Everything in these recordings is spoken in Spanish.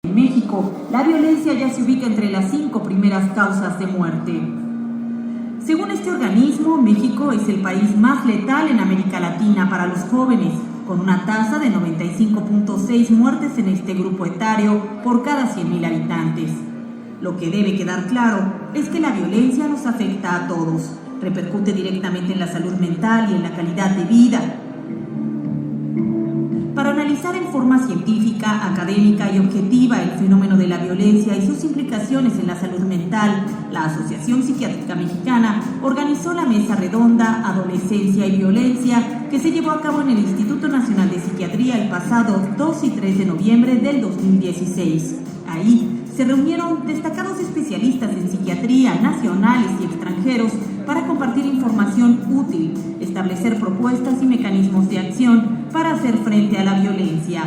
En México, la violencia ya se ubica entre las 5 primeras causas de muerte. Según este organismo, México es el país más letal en América Latina para los jóvenes, con una tasa de 95.6 muertes en este grupo etario por cada 100.000 habitantes. Lo que debe quedar claro es que la violencia nos afecta a todos, repercute directamente en la salud mental y en la calidad de vida. Para analizar en forma científica, académica y objetiva el fenómeno de la violencia y sus implicaciones en la salud mental, la Asociación Psiquiátrica Mexicana organizó la Mesa Redonda Adolescencia y Violencia, que se llevó a cabo en el Instituto Nacional de Psiquiatría el pasado 2 y 3 de noviembre del 2016. Ahí se reunieron destacados especialistas en psiquiatría, nacionales y extranjeros, para compartir información útil, establecer propuestas y mecanismos de acción para hacer frente a la violencia.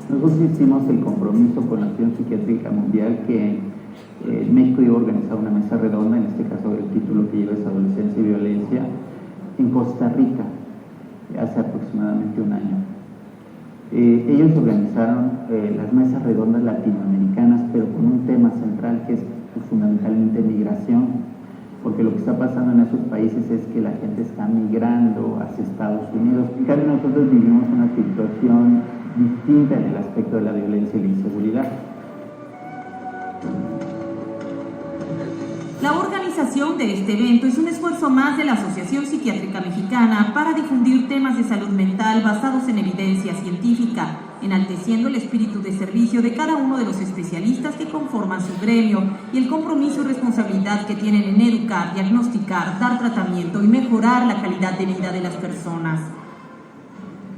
Nosotros hicimos el compromiso con la Asociación Psiquiátrica Mundial que México iba a organizar una mesa redonda, en este caso el título que lleva es Adolescencia y Violencia, en Costa Rica, hace aproximadamente un año. Ellos organizaron las mesas redondas latinoamericanas, pero con un tema central que es fundamentalmente migración, porque lo que está pasando en esos países es que la gente está migrando hacia Estados Unidos. En cambio, nosotros vivimos una situación distinta en el aspecto de la violencia y la inseguridad. La organización de este evento es un esfuerzo más de la Asociación Psiquiátrica Mexicana para difundir temas de salud mental basados en evidencia científica, enalteciendo el espíritu de servicio de cada uno de los especialistas que conforman su gremio y el compromiso y responsabilidad que tienen en educar, diagnosticar, dar tratamiento y mejorar la calidad de vida de las personas.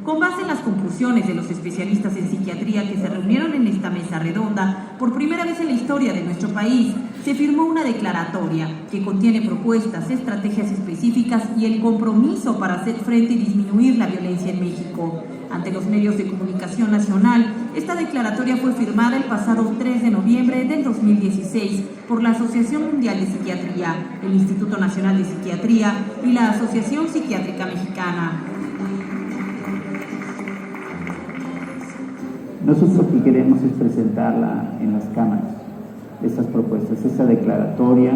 Con base en las conclusiones de los especialistas en psiquiatría que se reunieron en esta mesa redonda, por primera vez en la historia de nuestro país, se firmó una declaratoria que contiene propuestas, estrategias específicas y el compromiso para hacer frente y disminuir la violencia en México. Ante los medios de comunicación nacional, esta declaratoria fue firmada el pasado 3 de noviembre del 2016 por la Asociación Mundial de Psiquiatría, el Instituto Nacional de Psiquiatría y la Asociación Psiquiátrica Mexicana. Nosotros lo que queremos es presentarla en las cámaras, estas propuestas, esta declaratoria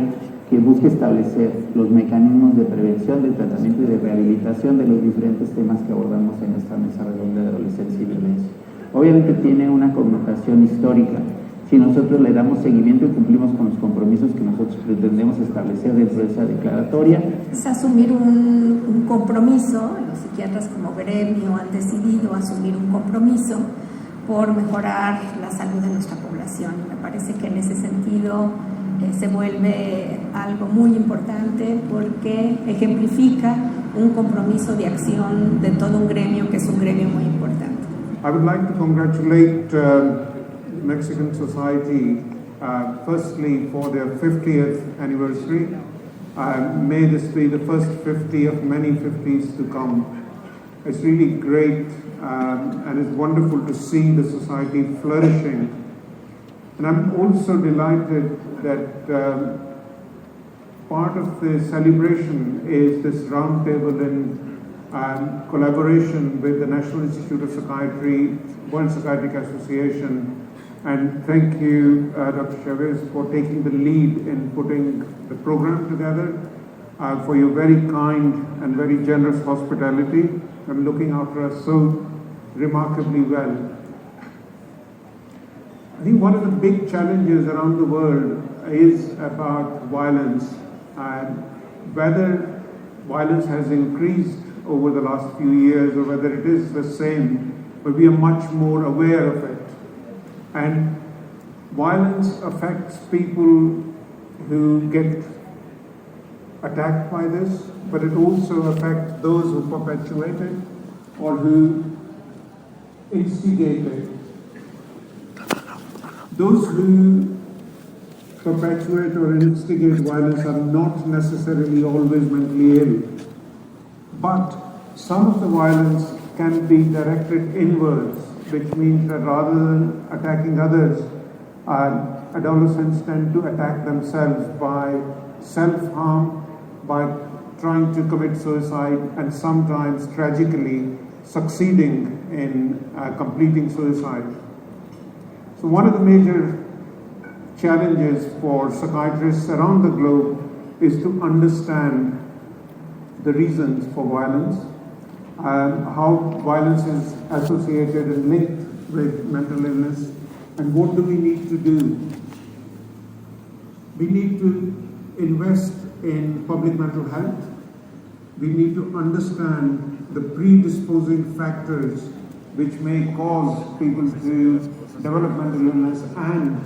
que busca establecer los mecanismos de prevención, de tratamiento y de rehabilitación de los diferentes temas que abordamos en esta mesa redonda de adolescencia y violencia. Obviamente tiene una connotación histórica. Si nosotros le damos seguimiento y cumplimos con los compromisos que nosotros pretendemos establecer dentro de esa declaratoria. Es asumir un compromiso, los psiquiatras como gremio han decidido asumir un compromiso por mejorar la salud de nuestra población. Me parece que en ese sentido se vuelve algo muy importante porque ejemplifica un compromiso de acción de todo un gremio que es un gremio muy importante. I would like to congratulate Mexican society firstly for their 50th anniversary. May this be the first 50 of many 50s to come. It's really great and it's wonderful to see the society flourishing. And I'm also delighted that part of the celebration is this roundtable in collaboration with the National Institute of Psychiatry, World Psychiatric Association. And thank you, Dr. Chavez, for taking the lead in putting the program together, for your very kind and very generous hospitality and looking after us so remarkably well. I think one of the big challenges around the world is about violence, and whether violence has increased over the last few years or whether it is the same, but we are much more aware of it. And violence affects people who get attacked by this, but it also affects those who perpetuate it or who instigate it. Those who perpetuate or instigate violence are not necessarily always mentally ill, but some of the violence can be directed inwards, which means that rather than attacking others, adolescents tend to attack themselves by self-harm, by trying to commit suicide, and sometimes tragically succeeding in completing suicide. So one of the major challenges for psychiatrists around the globe is to understand the reasons for violence, how violence is associated and linked with mental illness, and what do we need to do. We need to invest in public mental health. We need to understand the predisposing factors which may cause people to develop mental illness and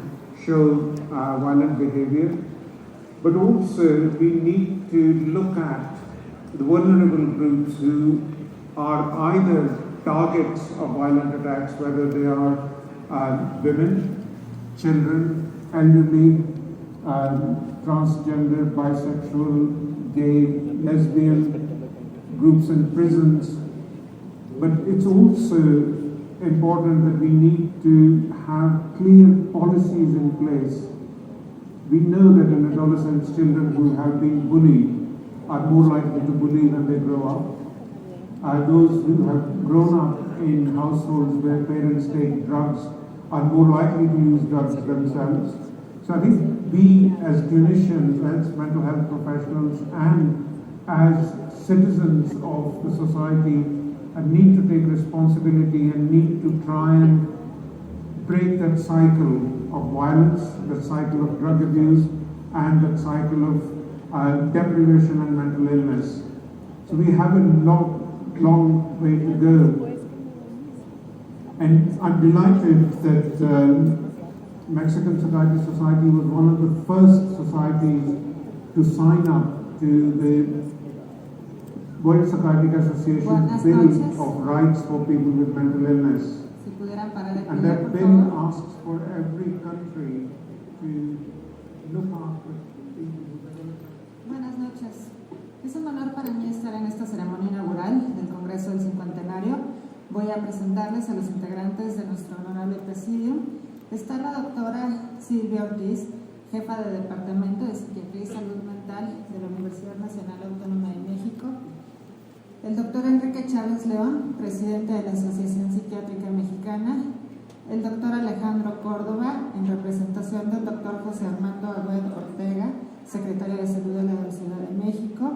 show violent behavior. But also we need to look at the vulnerable groups who are either targets of violent attacks, whether they are women, children, elderly, transgender, bisexual, gay, lesbian, groups in prisons. But it's also important that we need to have clear policies in place. We know that in adolescents, children who have been bullied are more likely to bully when they grow up. Those who have grown up in households where parents take drugs are more likely to use drugs themselves. So I think we as clinicians, as mental health professionals, and as citizens of the society need to take responsibility and need to try and break that cycle of violence, that cycle of drug abuse, and that cycle of deprivation and mental illness. So we have a long way to go. And I'm delighted that Mexican Psychiatry Society was one of the first societies to sign up to the World Psychiatric Association Bill of Rights for People with Mental Illness. And that bill asks for every country to look after people with mental illness. Buenas noches. Es un honor para mí estar en esta ceremonia inaugural del Congreso del Cincuentenario. Voy a presentarles a los integrantes de nuestro honorable presidium. Está la doctora Silvia Ortiz, jefa de Departamento de Psiquiatría y Salud Mental de la Universidad Nacional Autónoma de México. El doctor Enrique Chávez León, presidente de la Asociación Psiquiátrica Mexicana. El doctor Alejandro Córdoba, en representación del doctor José Armando Agüed Ortega, secretario de Salud de la Ciudad de México.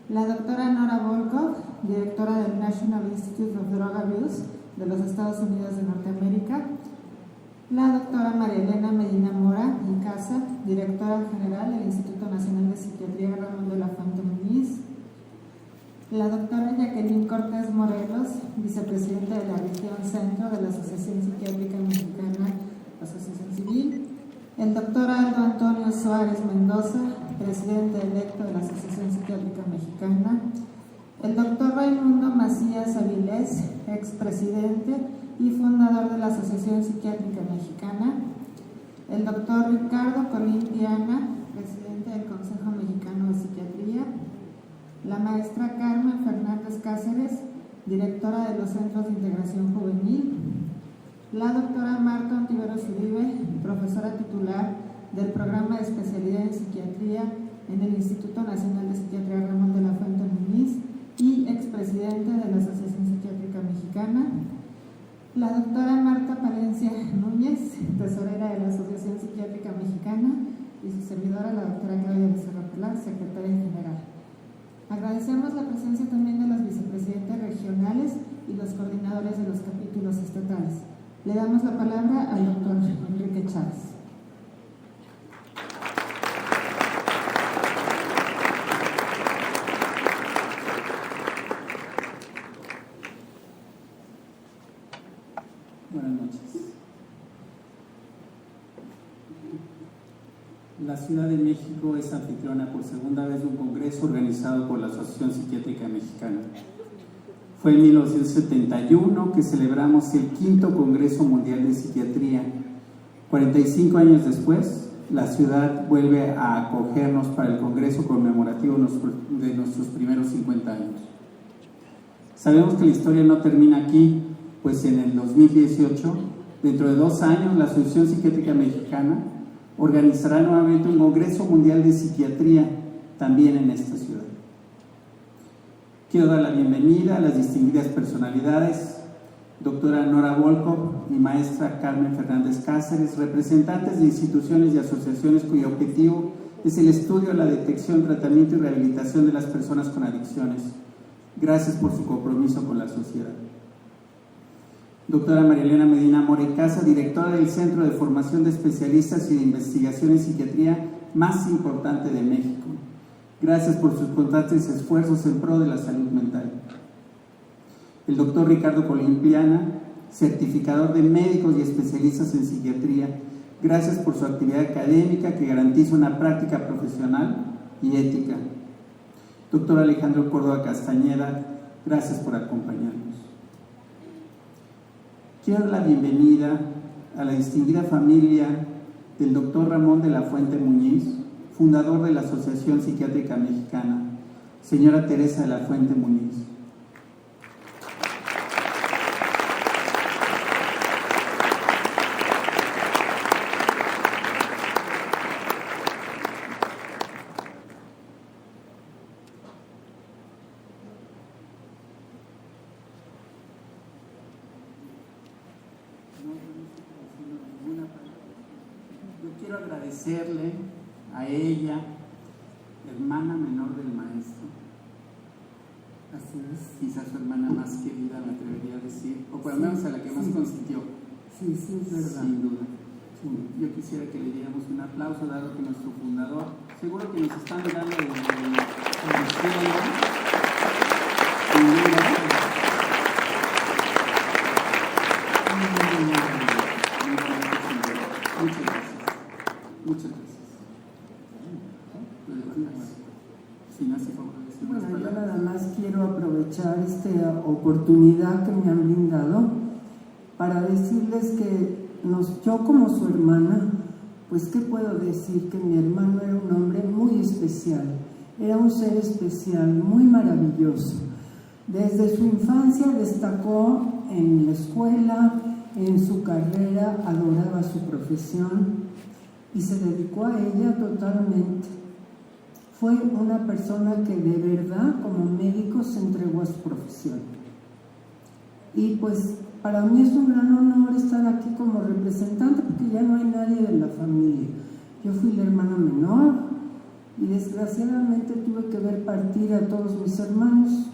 La doctora Nora Volkov, directora del National Institute of Drug Abuse de los Estados Unidos de Norteamérica. La doctora María Elena Medina Mora Icaza, directora general del Instituto Nacional de Psiquiatría Ramón de la Fuente Muñiz. La doctora Jacqueline Cortés Morelos, vicepresidenta de la región centro de la Asociación Psiquiátrica Mexicana, Asociación Civil. El doctor Aldo Antonio Suárez Mendoza, presidente electo de la Asociación Psiquiátrica Mexicana. El doctor Raimundo Macías Avilés, expresidente y fundador de la Asociación Psiquiátrica Mexicana. El doctor Ricardo Colín Diana, presidente del Consejo Mexicano de Psiquiatría. La maestra Carmen Fernández Cáceres, directora de los Centros de Integración Juvenil. La doctora Marta Ontiveros Uribe, profesora titular del Programa de Especialidad en Psiquiatría en el Instituto Nacional de Psiquiatría Ramón de la Fuente Muñiz y expresidente de la Asociación Psiquiátrica Mexicana. La doctora Marta Palencia Núñez, tesorera de la Asociación Psiquiátrica Mexicana, y su servidora, la doctora Claudia Becerra Pilar, secretaria general. Agradecemos la presencia también de los vicepresidentes regionales y los coordinadores de los capítulos estatales. Le damos la palabra al doctor Enrique Chávez. Buenas noches. La Ciudad de México es anfitriona por segunda vez de un congreso organizado por la Asociación Psiquiátrica Mexicana. Fue en 1971 que celebramos el 5º Congreso Mundial de Psiquiatría. 45 años después, la ciudad vuelve a acogernos para el Congreso conmemorativo de nuestros primeros 50 años. Sabemos que la historia no termina aquí, pues en el 2018, dentro de 2 años, la Asociación Psiquiátrica Mexicana organizará nuevamente un Congreso Mundial de Psiquiatría también en esta ciudad. Quiero dar la bienvenida a las distinguidas personalidades doctora Nora Volkov y maestra Carmen Fernández Cáceres, representantes de instituciones y asociaciones cuyo objetivo es el estudio, la detección, tratamiento y rehabilitación de las personas con adicciones. Gracias por su compromiso con la sociedad. Doctora María Elena Medina Morecasa, directora del Centro de Formación de Especialistas y de Investigación en Psiquiatría más importante de México. Gracias por sus constantes esfuerzos en pro de la salud mental. El doctor Ricardo Colimpiana, certificador de médicos y especialistas en psiquiatría. Gracias por su actividad académica que garantiza una práctica profesional y ética. Doctor Alejandro Córdoba Castañeda, gracias por acompañarnos. Quiero dar la bienvenida a la distinguida familia del doctor Ramón de la Fuente Muñiz, fundador de la Asociación Psiquiátrica Mexicana, señora Teresa de la Fuente Muñiz. Yo quiero agradecerle a ella, hermana menor del maestro, así es, quizás su hermana más querida, me atrevería a decir, o por lo menos a la que más consintió. Sí, sí, es verdad. Sin duda. Sí. Yo quisiera que le diéramos un aplauso, dado que nuestro fundador, seguro que nos están dando el cielo, sin duda. Muchas gracias. Muchas gracias. Si no hace favor de decir Bueno, unas yo palabras. nada más quiero aprovechar esta oportunidad que me han brindado para decirles que yo como su hermana, pues qué puedo decir, que mi hermano era un hombre muy especial, era un ser especial, muy maravilloso. Desde su infancia destacó en la escuela, en su carrera, adoraba su profesión y se dedicó a ella totalmente. Fue una persona que de verdad, como médico, se entregó a su profesión. Y pues para mí es un gran honor estar aquí como representante, porque ya no hay nadie de la familia. Yo fui la hermana menor y desgraciadamente tuve que ver partir a todos mis hermanos.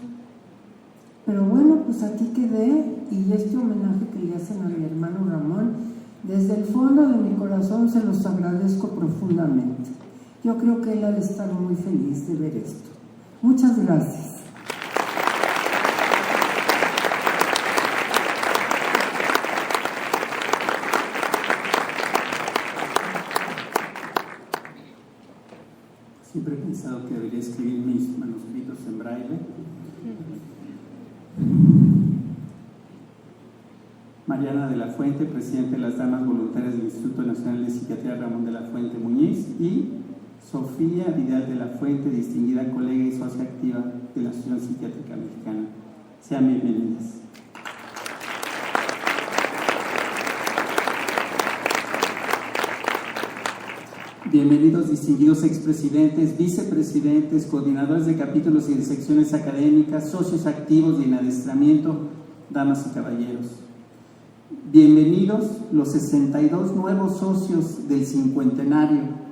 Pero bueno, pues aquí quedé, y este homenaje que le hacen a mi hermano Ramón, desde el fondo de mi corazón se los agradezco profundamente. Yo creo que él ha de estar muy feliz de ver esto. Muchas gracias. Siempre he pensado que debería escribir mis manuscritos en braille. Mariana de la Fuente, presidente de las Damas Voluntarias del Instituto Nacional de Psiquiatría Ramón de la Fuente Muñiz, y Sofía Vidal de la Fuente, distinguida colega y socia activa de la Asociación Psiquiátrica Mexicana. Sean bienvenidas. Bienvenidos distinguidos expresidentes, vicepresidentes, coordinadores de capítulos y de secciones académicas, socios activos y en adiestramiento, damas y caballeros. Bienvenidos los 62 nuevos socios del cincuentenario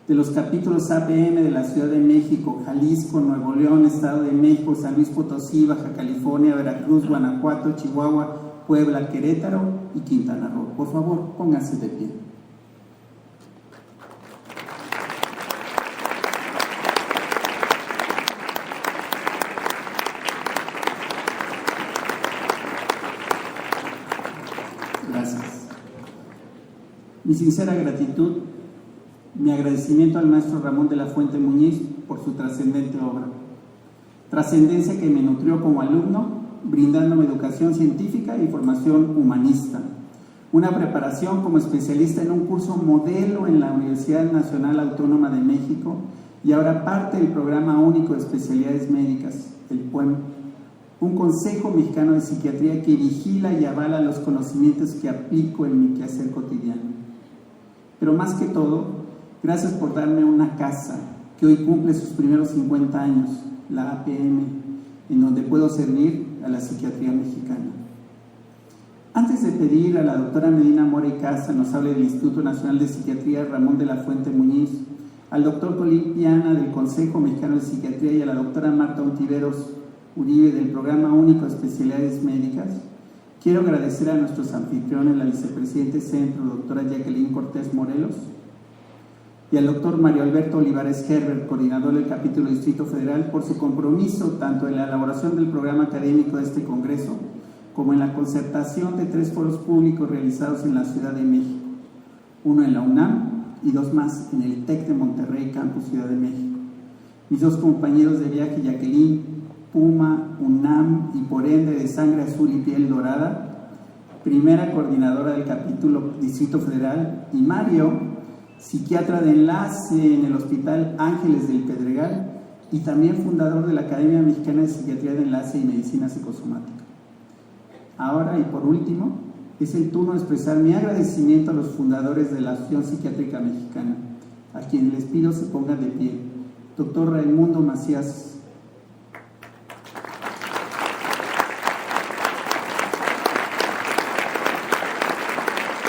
de los capítulos APM de la Ciudad de México, Jalisco, Nuevo León, Estado de México, San Luis Potosí, Baja California, Veracruz, Guanajuato, Chihuahua, Puebla, Querétaro y Quintana Roo. Por favor, pónganse de pie. Gracias. Mi sincera gratitud, mi agradecimiento al maestro Ramón de la Fuente Muñiz por su trascendente obra. Trascendencia que me nutrió como alumno, brindándome educación científica y formación humanista. Una preparación como especialista en un curso modelo en la Universidad Nacional Autónoma de México y ahora parte del Programa Único de Especialidades Médicas, el PUEM. Un Consejo Mexicano de Psiquiatría que vigila y avala los conocimientos que aplico en mi quehacer cotidiano. Pero más que todo, gracias por darme una casa que hoy cumple sus primeros 50 años, la APM, en donde puedo servir a la psiquiatría mexicana. Antes de pedir a la doctora Medina Mora y Casa nos hable del Instituto Nacional de Psiquiatría Ramón de la Fuente Muñiz, al doctor Colín Piana del Consejo Mexicano de Psiquiatría y a la doctora Marta Ontiveros Uribe del Programa Único de Especialidades Médicas, quiero agradecer a nuestros anfitriones, la vicepresidente Centro, doctora Jacqueline Cortés Morelos, y al doctor Mario Alberto Olivares Herbert, coordinador del capítulo Distrito Federal, por su compromiso tanto en la elaboración del programa académico de este Congreso, como en la concertación de 3 foros públicos realizados en la Ciudad de México, uno en la UNAM y 2 más en el TEC de Monterrey, Campus Ciudad de México. Mis 2 compañeros de viaje, Jacqueline, Puma, UNAM y por ende de sangre azul y piel dorada, primera coordinadora del capítulo Distrito Federal, y Mario, psiquiatra de enlace en el Hospital Ángeles del Pedregal y también fundador de la Academia Mexicana de Psiquiatría de Enlace y Medicina Psicosomática. Ahora y por último, es el turno de expresar mi agradecimiento a los fundadores de la Asociación Psiquiátrica Mexicana, a quienes les pido se pongan de pie. Doctor Raimundo Macías,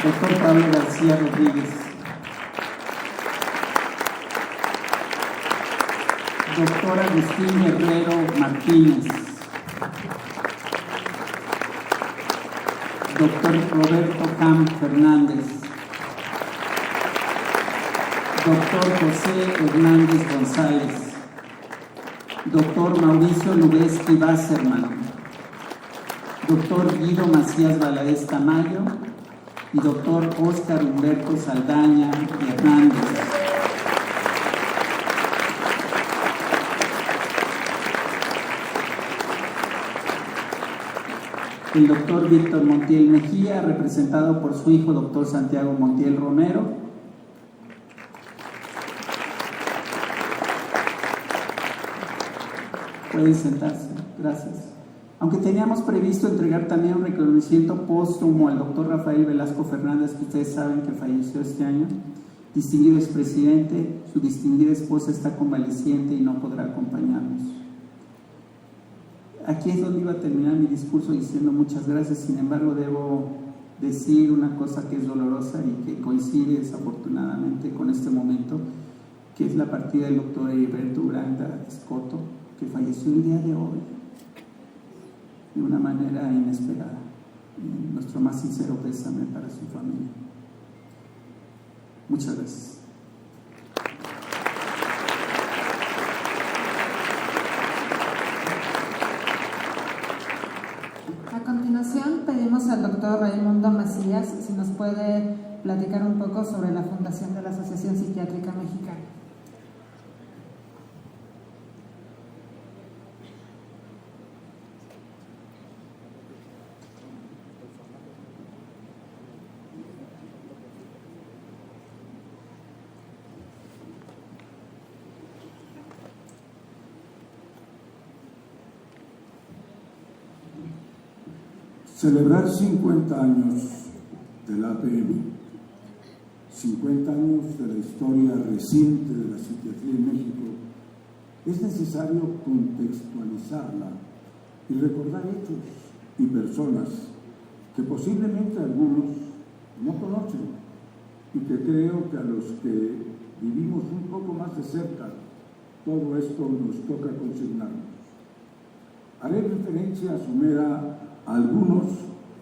doctor Pablo García Rodríguez, doctor Agustín Guerrero Martínez, doctor Roberto Cam Fernández, doctor José Hernández González, doctor Mauricio Lubeski Basserman, doctor Guido Macías Valadez Tamayo y doctor Óscar Humberto Saldaña Hernández. El doctor Víctor Montiel Mejía, representado por su hijo, doctor Santiago Montiel Romero. Pueden sentarse, gracias. Aunque teníamos previsto entregar también un reconocimiento póstumo al doctor Rafael Velasco Fernández, que ustedes saben que falleció este año, distinguido expresidente, su distinguida esposa está convaleciente y no podrá acompañarnos. Aquí es donde iba a terminar mi discurso diciendo muchas gracias, sin embargo debo decir una cosa que es dolorosa y que coincide desafortunadamente con este momento, que es la partida del doctor Heriberto Uranga Escoto, que falleció el día de hoy de una manera inesperada. Y nuestro más sincero pésame para su familia. Muchas gracias. A continuación pedimos al doctor Raimundo Macías si nos puede platicar un poco sobre la fundación de la Asociación Psiquiátrica Mexicana. Celebrar 50 años de la APM, 50 años de la historia reciente de la psiquiatría en México, es necesario contextualizarla y recordar hechos y personas que posiblemente algunos no conocen y que creo que a los que vivimos un poco más de cerca todo esto nos toca consignarnos. Haré referencia somera a algunos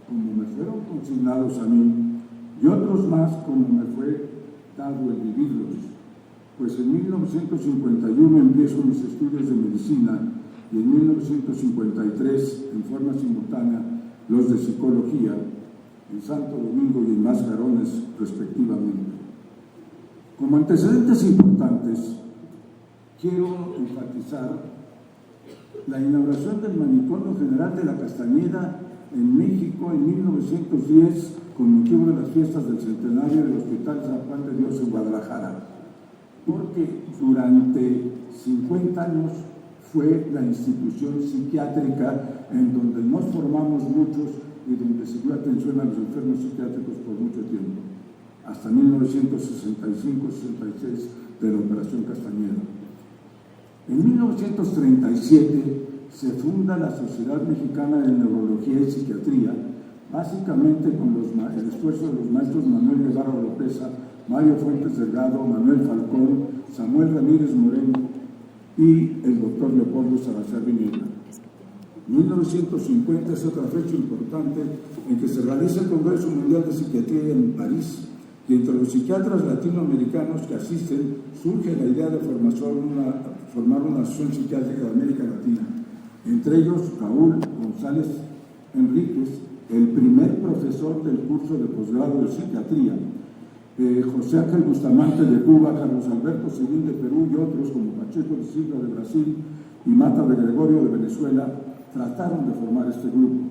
como me fueron consignados a mí y otros más como me fue dado el vivirlos, pues en 1951 empiezo mis estudios de medicina y en 1953 en forma simultánea los de psicología en Santo Domingo y en Mascarones respectivamente. Como antecedentes importantes quiero enfatizar la inauguración del Manicomio General de la Castañeda en México en 1910 con motivo de las fiestas del centenario del Hospital San Juan de Dios en Guadalajara, porque durante 50 años fue la institución psiquiátrica en donde nos formamos muchos y donde se dio atención a los enfermos psiquiátricos por mucho tiempo, hasta 1965-66 de la Operación Castañeda. En 1937 se funda la Sociedad Mexicana de Neurología y Psiquiatría, básicamente con el esfuerzo de los maestros Manuel Guevara Oropesa, Mario Fuentes Delgado, Manuel Falcón, Samuel Ramírez Moreno y el doctor Leopoldo Salazar Viñuela. 1950 es otra fecha importante en que se realiza el Congreso Mundial de Psiquiatría en París, y entre los psiquiatras latinoamericanos que asisten surge la idea de formar una asociación psiquiátrica de América Latina. Entre ellos, Raúl González Enríquez, el primer profesor del curso de posgrado de psiquiatría, José Ángel Bustamante de Cuba, Carlos Alberto Seguín de Perú y otros como Pacheco de Silva de Brasil y Mata de Gregorio de Venezuela trataron de formar este grupo.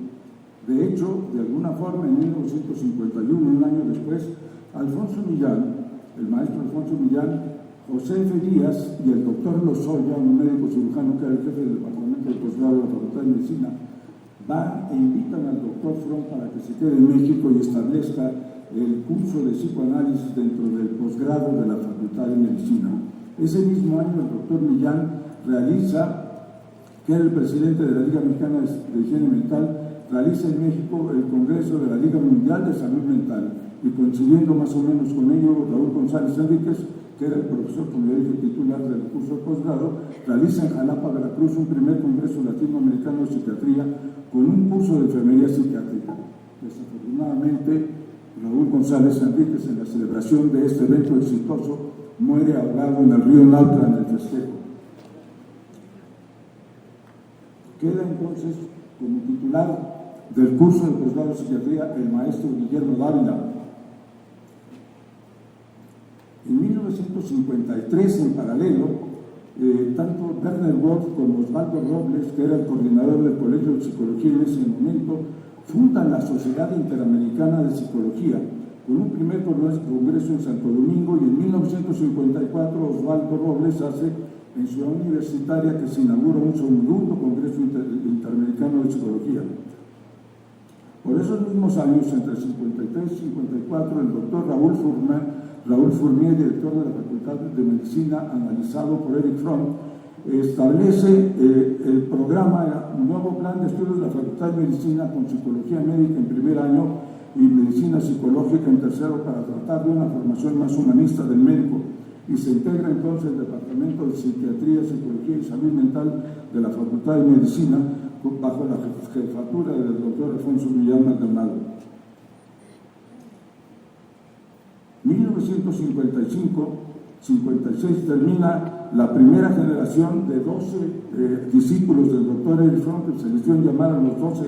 De hecho, de alguna forma, en 1951, un año después, Alfonso Millán, el maestro Alfonso Millán, José F. Díaz y el doctor Lozoya, un médico cirujano que era el jefe del departamento de posgrado de la Facultad de Medicina, van e invitan al doctor Fron para que se quede en México y establezca el curso de psicoanálisis dentro del posgrado de la Facultad de Medicina. Ese mismo año el doctor Millán realiza, que era el presidente de la Liga Mexicana de Higiene Mental, realiza en México el Congreso de la Liga Mundial de Salud Mental, y coincidiendo más o menos con ello, Raúl González Enríquez, que era el profesor, como ya dije, titular del curso de posgrado, realiza en Jalapa, Veracruz, un primer Congreso Latinoamericano de Psiquiatría con un curso de enfermería psiquiátrica. Desafortunadamente, Raúl González Enríquez, en la celebración de este evento exitoso, muere ahogado en el río Nautla en el festejo. Queda entonces como titular del curso de posgrado de psiquiatría el maestro Guillermo Dávila. En 1953, en paralelo, tanto Werner Wolf como Osvaldo Robles, que era el coordinador del Colegio de Psicología en ese momento, fundan la Sociedad Interamericana de Psicología, con un primer congreso en Santo Domingo, y en 1954 Osvaldo Robles hace en Ciudad Universitaria que se inaugura un segundo Congreso Interamericano de Psicología. Por esos mismos años, entre 53 y 54, el doctor Raúl Fournier, director de la Facultad de Medicina, analizado por Eric Fromm, establece el programa, un nuevo plan de estudios de la Facultad de Medicina con psicología médica en primer año y medicina psicológica en tercero, para tratar de una formación más humanista del médico, y se integra entonces el Departamento de Psiquiatría, Psicología y Salud Mental de la Facultad de Medicina bajo la jefatura del doctor Alfonso Millán Maldonado. 1955-56 termina la primera generación de 12 discípulos del doctor Eric Fromm, que se les dio en llamar a los 12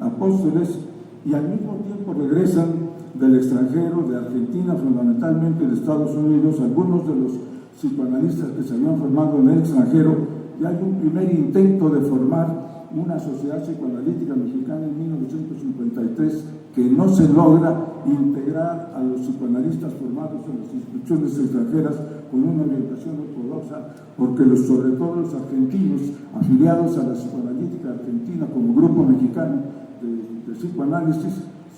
apóstoles, y al mismo tiempo regresan del extranjero, de Argentina fundamentalmente, de Estados Unidos, algunos de los psicoanalistas que se habían formado en el extranjero, y hay un primer intento de formar una sociedad psicoanalítica mexicana en 1953 que no se logra integrar a los psicoanalistas formados en las instituciones extranjeras con una orientación ortodoxa, porque sobre todo los argentinos afiliados a la psicoanalítica argentina como grupo mexicano de psicoanálisis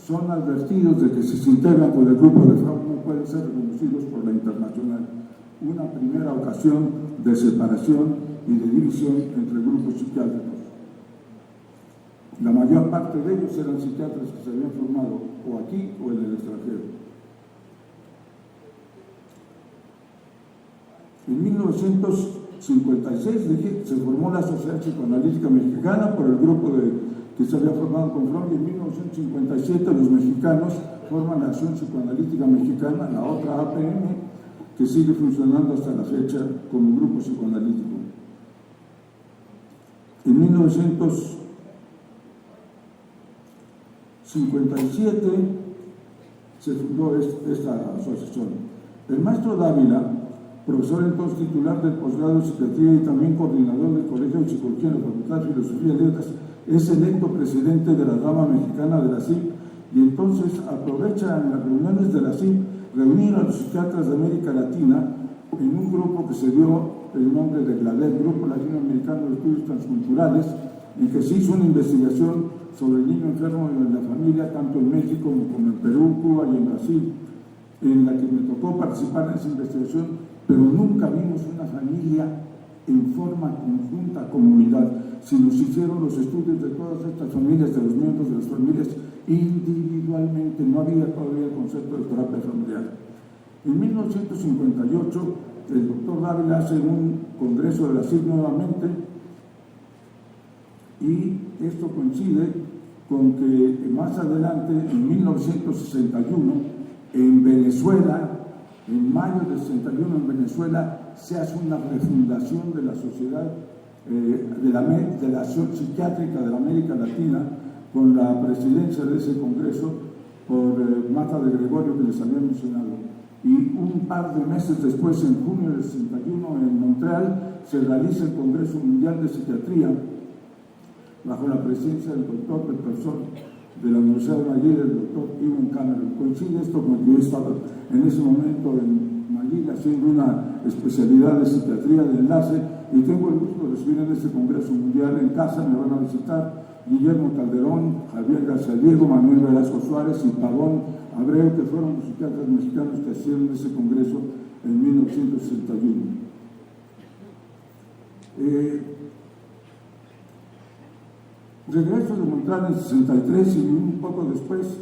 son advertidos de que si se integran con el grupo de Fromm no pueden ser reconocidos por la internacional. Una primera ocasión de separación y de división entre grupos psiquiátricos. La mayor parte de ellos eran psiquiatras que se habían formado o aquí o en el extranjero. En 1956 se formó la Sociedad Psicoanalítica Mexicana por el grupo que se había formado con Fromm, y en 1957 los mexicanos forman la Acción Psicoanalítica Mexicana, la otra APM, que sigue funcionando hasta la fecha como grupo psicoanalítico. En 1957 se fundó esta asociación. El maestro Dávila, profesor entonces titular del posgrado de psiquiatría y también coordinador del Colegio de Psicología en la Facultad de Filosofía y Letras, es electo presidente de la rama mexicana de la CIP, y entonces aprovecha en las reuniones de la CIP reunir a los psiquiatras de América Latina en un grupo que se dio el nombre de GLADET, Grupo Latinoamericano de Estudios Transculturales, en que se hizo una investigación sobre el niño enfermo de la familia, tanto en México como en Perú, Cuba y en Brasil, en la que me tocó participar en esa investigación, pero nunca vimos una familia en forma conjunta como unidad. Si nos hicieron los estudios de todas estas familias, de los miembros de las familias, individualmente, no había todavía el concepto de terapia familiar. En 1958, el doctor Dávila hace un congreso de la CIC nuevamente, y esto coincide con que más adelante, en 1961, en Venezuela, en mayo del 61 en Venezuela, se hace una refundación de la sociedad de la Asociación Psiquiátrica de la América Latina, con la presidencia de ese congreso por Mata de Gregorio, que les había mencionado. Y un par de meses después, en junio del 61, en Montreal, se realiza el Congreso Mundial de Psiquiatría, bajo la presidencia del doctor, del profesor de la Universidad de McGill, el doctor Ewan Cameron. Coincide esto con que yo estaba en ese momento en McGill haciendo una especialidad de psiquiatría de enlace, y tengo el gusto de recibir en este Congreso Mundial en casa. Me van a visitar Guillermo Calderón, Javier García Diego, Manuel Velasco Suárez y Pavón Abreu, que fueron los psiquiatras mexicanos que asistieron a ese Congreso en 1961. Regreso de Montreal en el 63, y un poco después,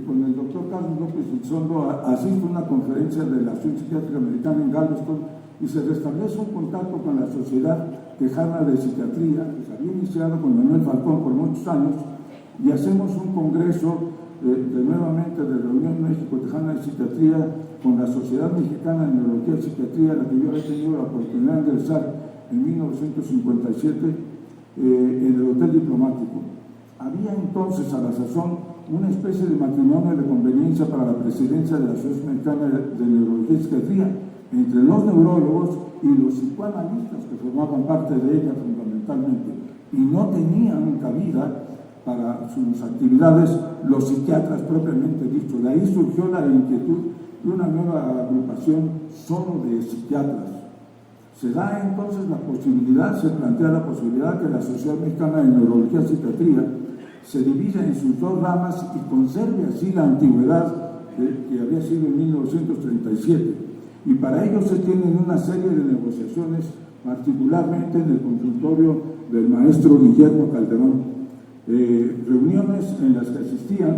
con el doctor Carlos López Elizondo, asisto a una conferencia de la Asociación Psiquiátrica Americana en Galveston, y se restablece un contacto con la Sociedad Tejana de Psiquiatría, que se había iniciado con Manuel Falcón por muchos años, y hacemos un congreso nuevamente de Reunión México Tejana de Psiquiatría con la Sociedad Mexicana de Neurología y Psiquiatría, a la que yo he tenido la oportunidad de ingresar en 1957 en el Hotel Diplomático. Había entonces a la sazón una especie de matrimonio de conveniencia para la presidencia de la Asociación Mexicana de Neurología y Psiquiatría entre los neurólogos y los psicoanalistas que formaban parte de ella fundamentalmente, y no tenían cabida para sus actividades los psiquiatras propiamente dicho. De ahí surgió la inquietud de una nueva agrupación solo de psiquiatras. Se da entonces la posibilidad, se plantea la posibilidad que la Sociedad Mexicana de Neurología y Psiquiatría se divida en sus dos ramas y conserve así la antigüedad que había sido en 1937. Y para ello se tienen una serie de negociaciones, particularmente en el consultorio del maestro Guillermo Calderón. Reuniones en las que asistían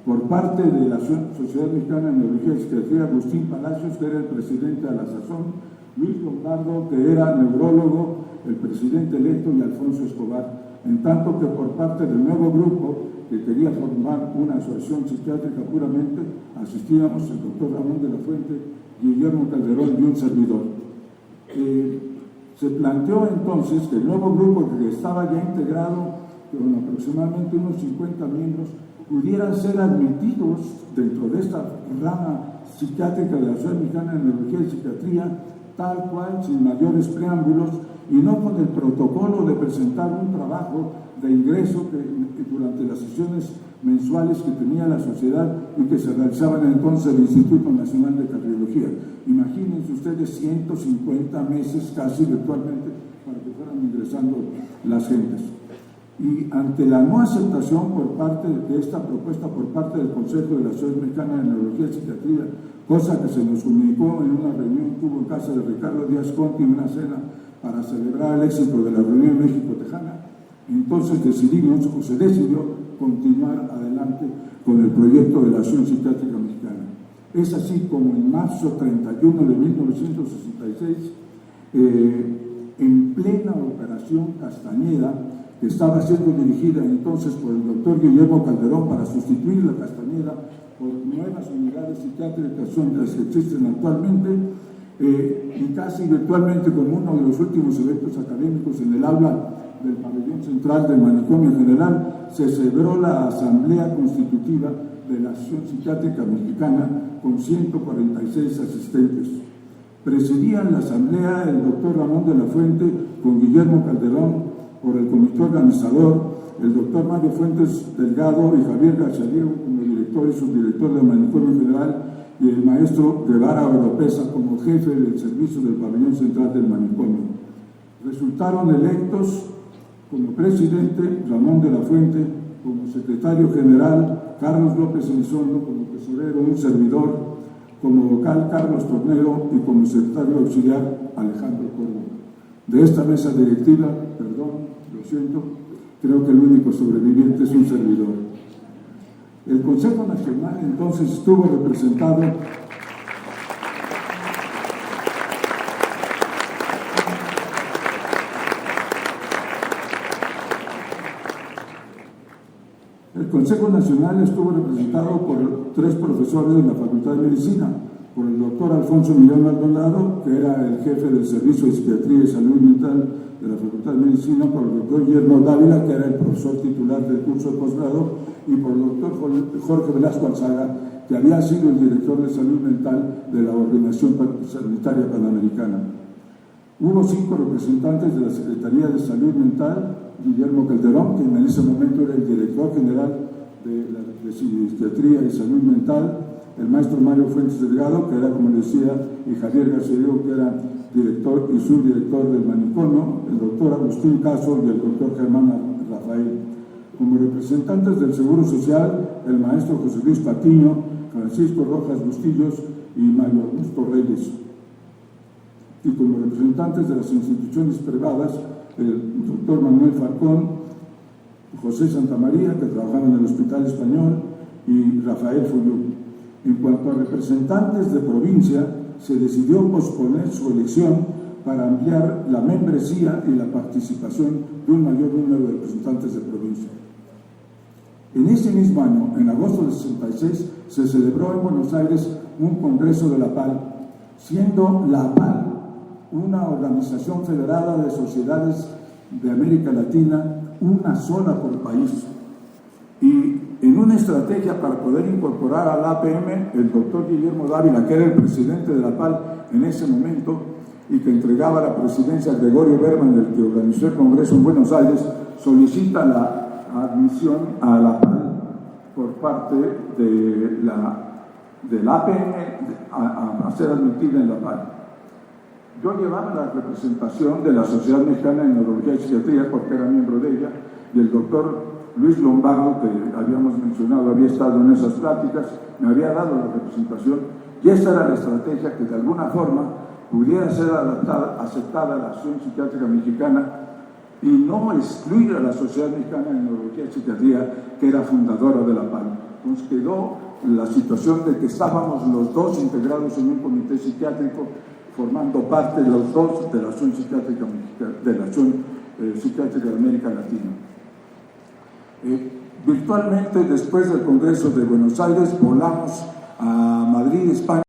por parte de la Sociedad Mexicana de Neurología y Psiquiatría Agustín Palacios, que era el presidente a la sazón, Luis Lombardo, que era neurólogo, el presidente electo, y Alfonso Escobar, en tanto que por parte del nuevo grupo que quería formar una asociación psiquiátrica puramente, asistíamos el doctor Ramón de la Fuente, Guillermo Calderón y un servidor. Se planteó entonces que el nuevo grupo, que estaba ya integrado con aproximadamente unos 50 miembros, pudieran ser admitidos dentro de esta rama psiquiátrica de la Sociedad Mexicana de Neurología y Psiquiatría, tal cual, sin mayores preámbulos, y no con el protocolo de presentar un trabajo de ingreso que durante las sesiones mensuales que tenía la sociedad y que se realizaban entonces el Instituto Nacional de Cardiología. Imagínense ustedes 150 meses casi virtualmente para que fueran ingresando las gentes. Y ante la no aceptación por parte de esta propuesta por parte del Consejo de la Sociedad Mexicana de Neurología y Psiquiatría, cosa que se nos comunicó en una reunión que hubo en casa de Ricardo Díaz Conti, una cena para celebrar el éxito de la reunión México-Tejana, entonces se decidió continuar adelante con el proyecto de la Asociación Psiquiátrica Mexicana. Es así como en marzo 31 de 1966, en plena operación Castañeda, que estaba siendo dirigida entonces por el doctor Guillermo Calderón para sustituir la Castañeda por nuevas unidades psiquiátricas, son las que existen actualmente, y casi virtualmente como uno de los últimos eventos académicos en el aula del pabellón central del Manicomio General, se celebró la Asamblea Constitutiva de la Asociación Psiquiátrica Mexicana con 146 asistentes. Presidían la asamblea el doctor Ramón de la Fuente con Guillermo Calderón, por el comité organizador, el doctor Mario Fuentes Delgado y Javier García Diego como director y subdirector del Manicomio General, y el maestro Guevara Oropesa como jefe del servicio del pabellón central del manicomio. Resultaron electos como presidente Ramón de la Fuente, como secretario general Carlos López Elizondo, como tesorero un servidor, como vocal Carlos Tornero y como secretario auxiliar Alejandro Córdoba. De esta mesa directiva, perdón, lo siento, creo que el único sobreviviente es un servidor. El Consejo Nacional entonces estuvo representado por 3 profesores de la Facultad de Medicina, por el doctor Alfonso Millán Maldonado, que era el jefe del Servicio de Psiquiatría y Salud Mental de la Facultad de Medicina, por el doctor Guillermo Dávila, que era el profesor titular del curso de posgrado, y por el doctor Jorge Velasco Alzaga, que había sido el director de Salud Mental de la Organización Sanitaria Panamericana. Hubo 5 representantes de la Secretaría de Salud Mental: Guillermo Calderón, que en ese momento era el director general de Psiquiatría y Salud Mental, el maestro Mario Fuentes Delgado, que era, como decía, y Javier García, que era director y subdirector del manicomio, el doctor Agustín Caso y el doctor Germán Rafael. Como representantes del Seguro Social, el maestro José Luis Patiño, Francisco Rojas Bustillos y Mario Augusto Reyes. Y como representantes de las instituciones privadas, el doctor Manuel Falcón, José Santamaría, que trabajaba en el Hospital Español, y Rafael Fuyú. En cuanto a representantes de provincia, se decidió posponer su elección para ampliar la membresía y la participación de un mayor número de representantes de provincia. En ese mismo año, en agosto del 66, se celebró en Buenos Aires un congreso de la PAL, siendo la PAL una organización federada de sociedades de América Latina, una sola por país. Y en una estrategia para poder incorporar al APM, el doctor Guillermo Dávila, que era el presidente de la PAL en ese momento y que entregaba la presidencia a Gregorio Berman, del que organizó el Congreso en Buenos Aires, solicita la admisión a la PAL por parte del APM a ser admitida en la PAL. Yo llevaba la representación de la Sociedad Mexicana de Neurología y Psiquiatría, porque era miembro de ella, y el doctor Luis Lombardo, que habíamos mencionado, había estado en esas pláticas, me había dado la representación, y esa era la estrategia que de alguna forma pudiera ser aceptada a la Asociación Psiquiátrica Mexicana y no excluir a la Sociedad Mexicana de Neurología y Psiquiatría, que era fundadora de la PAL. Entonces quedó la situación de que estábamos los dos integrados en un comité psiquiátrico, formando parte de los dos de la Asociación Psiquiátrica Mexicana, de la Asociación Psiquiátrica de América Latina. Virtualmente, después del Congreso de Buenos Aires, volamos a Madrid, España.